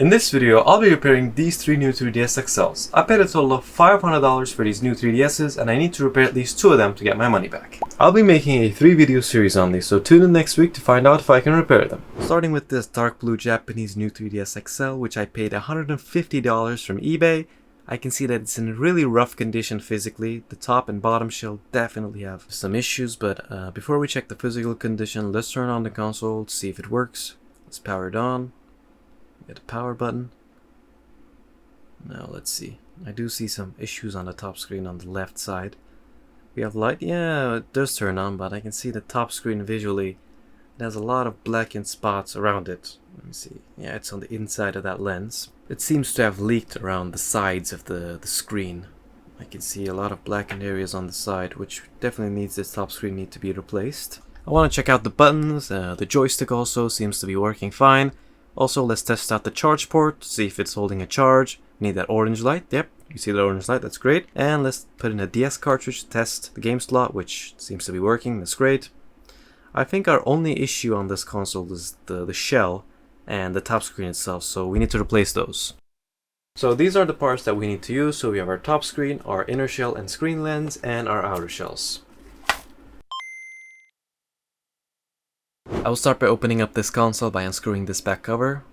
In this video, I'll be repairing these three new 3DS XLs. I paid a total of $500 for these new 3DSs and I need to repair at least two of them to get my money back. I'll be making a 3-video series on these, so tune in next week to find out if I can repair them. Starting with this dark blue Japanese new 3DS XL, which I paid $150 from eBay. I can see that it's in really rough condition physically. The top and bottom shell definitely have some issues, but before we check the physical condition, let's turn on the console to see if it works. Let's power it on. Get the power button. Now let's see. I do see some issues on the top screen on the left side. We have light. Yeah, it does turn on, but I can see the top screen visually. It has a lot of blackened spots around it. Let me see. Yeah, it's on the inside of that lens. It seems to have leaked around the sides of the screen. I can see a lot of blackened areas on the side, which definitely needs this top screen need to be replaced. I want to check out the buttons. The joystick also seems to be working fine. Also, let's test out the charge port, see if it's holding a charge. Need that orange light. Yep, you see the orange light, that's great. And let's put in a DS cartridge to test the game slot, which seems to be working, that's great. I think our only issue on this console is the shell and the top screen itself, so we need to replace those. So these are the parts that we need to use. So we have our top screen, our inner shell and screen lens, and our outer shells. I will start by opening up this console by unscrewing this back cover,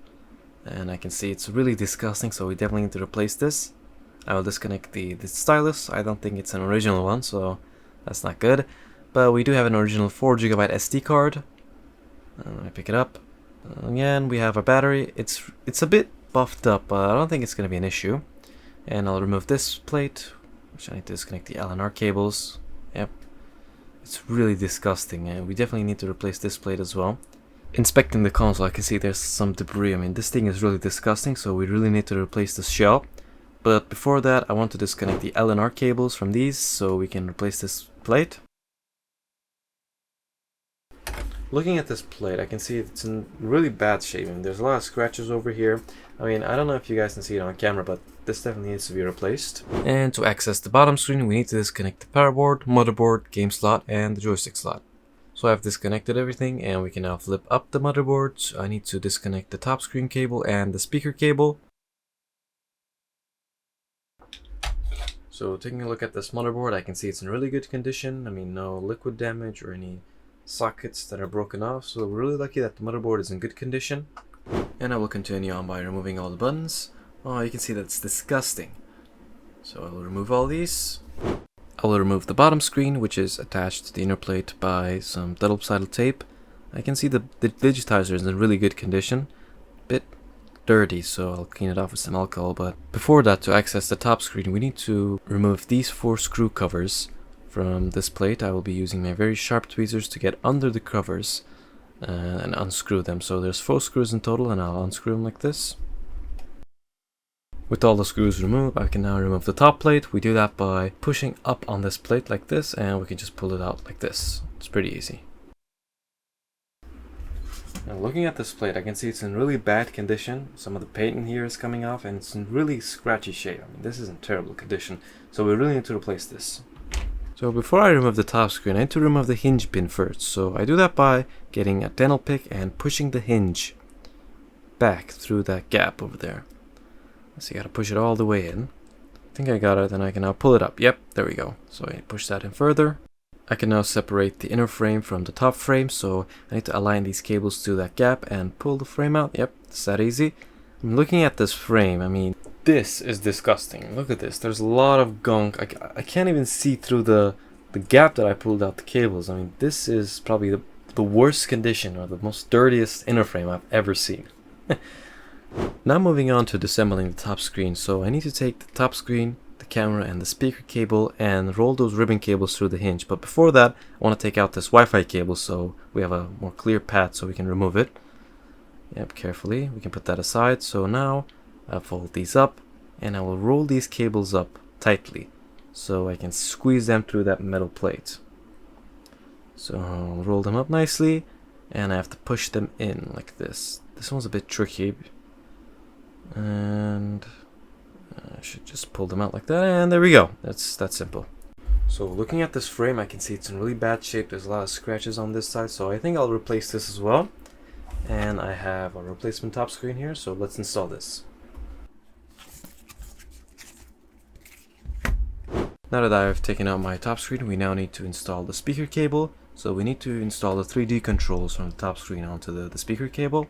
and I can see it's really disgusting, so we definitely need to replace this. I will disconnect the stylus. I don't think it's an original one, so that's not good, but we do have an original 4GB SD card. Let me pick it up. Again, we have a battery. It's a bit buffed up, but I don't think it's going to be an issue. And I'll remove this plate, which I need to disconnect the LNR cables. Yep. It's really disgusting, and we definitely need to replace this plate as well. Inspecting the console, I can see there's some debris. I mean, this thing is really disgusting, so we really need to replace the shell. But before that, I want to disconnect the LNR cables from these so we can replace this plate. Looking at this plate, I can see it's in really bad shape. I mean, there's a lot of scratches over here. I mean, I don't know if you guys can see it on camera, but this definitely needs to be replaced. And to access the bottom screen, we need to disconnect the power board, motherboard, game slot, and the joystick slot. So I've disconnected everything, and we can now flip up the motherboard. So I need to disconnect the top screen cable and the speaker cable. So taking a look at this motherboard, I can see it's in really good condition. I mean, no liquid damage or any sockets that are broken off, so we're really lucky that the motherboard is in good condition. And I will continue on by removing all the buttons. Oh, you can see that's disgusting. So I will remove all these. I will remove the bottom screen, which is attached to the inner plate by some double-sided tape. I can see the digitizer is in really good condition. Bit dirty, so I'll clean it off with some alcohol. But before that, to access the top screen, we need to remove these 4 screw covers from this plate. I will be using my very sharp tweezers to get under the covers and unscrew them. So there's 4 screws in total, and I'll unscrew them like this. With all the screws removed, I can now remove the top plate. We do that by pushing up on this plate like this, and we can just pull it out like this. It's pretty easy. Now looking at this plate, I can see it's in really bad condition. Some of the paint in here is coming off, and it's in really scratchy shape. I mean, this is in terrible condition, so we really need to replace this. So before I remove the top screen, I need to remove the hinge pin first. So I do that by getting a dental pick and pushing the hinge back through that gap over there. So you gotta push it all the way in. I think I got it, and I can now pull it up. Yep, there we go. So I push that in further. I can now separate the inner frame from the top frame, so I need to align these cables to that gap and pull the frame out. Yep, it's that easy. I'm looking at this frame, I mean, this is disgusting. Look at this, there's a lot of gunk. I can't even see through the gap that I pulled out the cables. I mean, this is probably the worst condition or the most dirtiest inner frame I've ever seen. Now moving on to disassembling the top screen. So I need to take the top screen, the camera, and the speaker cable and roll those ribbon cables through the hinge. But before that, I want to take out this Wi-Fi cable so we have a more clear path so we can remove it. Yep, carefully. We can put that aside. So now I'll fold these up, and I will roll these cables up tightly so I can squeeze them through that metal plate. So I'll roll them up nicely, and I have to push them in like this. This one's a bit tricky. And I should just pull them out like that, and there we go. That's that simple. So looking at this frame, I can see it's in really bad shape. There's a lot of scratches on this side, so I think I'll replace this as well. And I have a replacement top screen here, so let's install this. Now that I've taken out my top screen, we now need to install the speaker cable. So we need to install the 3D controls from the top screen onto the speaker cable.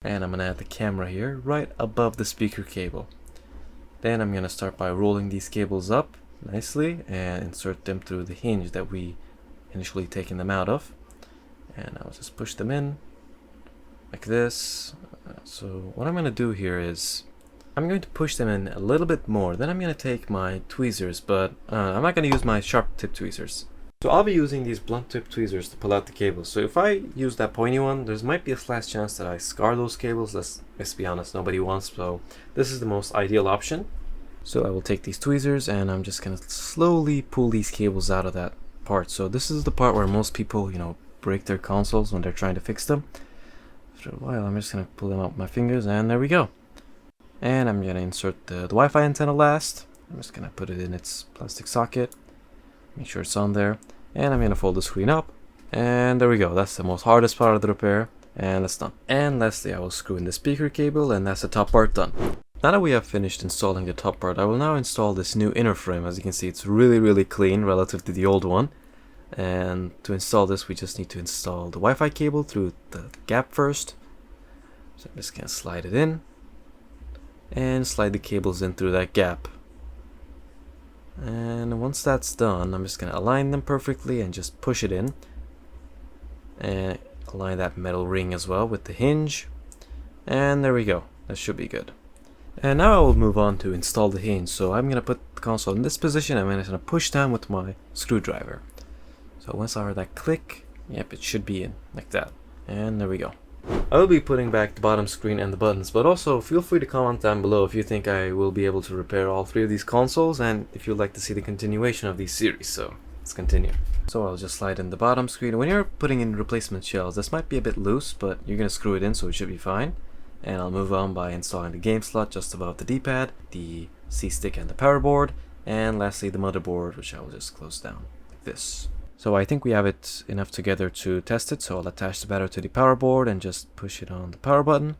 And I'm going to add the camera here, right above the speaker cable. Then I'm going to start by rolling these cables up nicely and insert them through the hinge that we initially taken them out of. And I'll just push them in like this. So what I'm going to do here is I'm going to push them in a little bit more. Then I'm going to take my tweezers, but I'm not going to use my sharp tip tweezers. So I'll be using these blunt tip tweezers to pull out the cables. So if I use that pointy one, there might be a slight chance that I scar those cables. Let's be honest, nobody wants. So this is the most ideal option. So I will take these tweezers and I'm just going to slowly pull these cables out of that part. So this is the part where most people, break their consoles when they're trying to fix them. After a while, I'm just going to pull them out with my fingers, and there we go. And I'm going to insert the Wi-Fi antenna last. I'm just going to put it in its plastic socket. Make sure it's on there. And I'm going to fold the screen up. And there we go. That's the most hardest part of the repair. And that's done. And lastly, I will screw in the speaker cable, and that's the top part done. Now that we have finished installing the top part, I will now install this new inner frame. As you can see, it's really clean relative to the old one. And to install this, we just need to install the Wi-Fi cable through the gap first. So I'm just going to slide it in. And slide the cables in through that gap. And once that's done, I'm just going to align them perfectly and just push it in. And align that metal ring as well with the hinge. And there we go. That should be good. And now I will move on to install the hinge. So I'm going to put the console in this position. I'm going to push down with my screwdriver. So once I heard that click, yep, it should be in like that. And there we go. I will be putting back the bottom screen and the buttons, but also feel free to comment down below if you think I will be able to repair all three of these consoles and if you'd like to see the continuation of these series. So let's continue. So I'll just slide in the bottom screen. When you're putting in replacement shells, this might be a bit loose, but you're going to screw it in, so it should be fine. And I'll move on by installing the game slot just above the D-pad, the C-stick and the power board, and lastly the motherboard, which I will just close down like this. So I think we have it enough together to test it, so I'll attach the battery to the power board and just push it on the power button.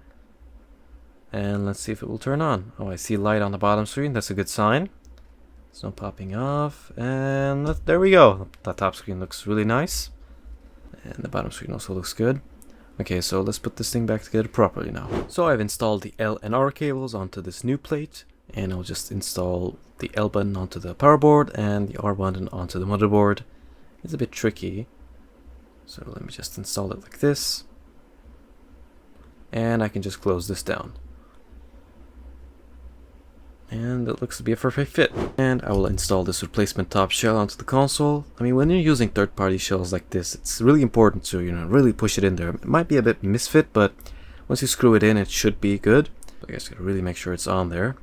And let's see if it will turn on. Oh, I see light on the bottom screen, that's a good sign. It's not popping off, and there we go. The top screen looks really nice. And the bottom screen also looks good. Okay, so let's put this thing back together properly now. So I've installed the L and R cables onto this new plate, and I'll just install the L button onto the power board and the R button onto the motherboard. It's a bit tricky, so let me just install it like this, and I can just close this down, and it looks to be a perfect fit. And I will install this replacement top shell onto the console. I mean, when you're using third-party shells like this, it's really important to really push it in there. It might be a bit misfit, but once you screw it in, it should be good. So I guess you gotta really make sure it's on there.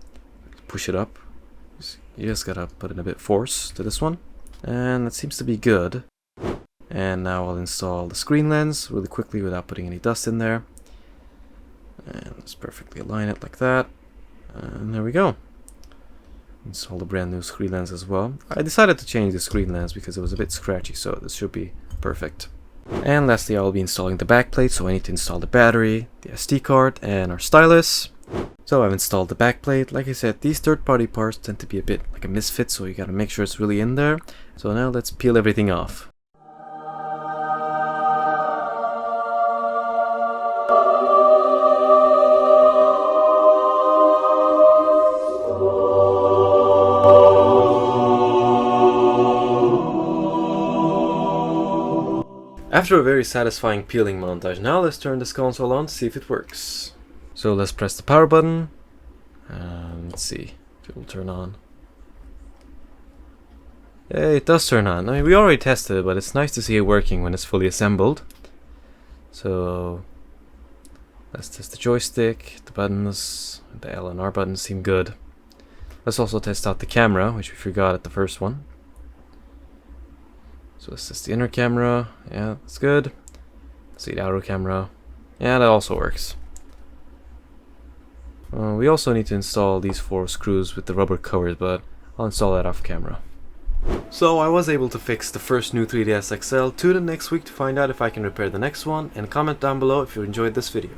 Push it up. You just gotta put in a bit of force to this one. And that seems to be good. And now I'll install the screen lens really quickly without putting any dust in there. And let's perfectly align it like that. And there we go. Install the brand new screen lens as well. I decided to change the screen lens because it was a bit scratchy, so this should be perfect. And lastly, I will be installing the back plate, so I need to install the battery, the SD card, and our stylus. So I've installed the backplate. Like I said, these third-party parts tend to be a bit like a misfit, so you gotta make sure it's really in there. So now let's peel everything off. After a very satisfying peeling montage, now let's turn this console on to see if it works. So let's press the power button, and let's see if it will turn on. Yeah, it does turn on. I mean, we already tested it, but it's nice to see it working when it's fully assembled. So let's test the joystick, the buttons, the L and R buttons seem good. Let's also test out the camera, which we forgot at the first one. So let's test the inner camera. Yeah, that's good. Let's see the outer camera. Yeah, that also works. We also need to install these 4 screws with the rubber covers, but I'll install that off camera. So I was able to fix the first new 3DS XL. Tune in next week to find out if I can repair the next one, and comment down below if you enjoyed this video.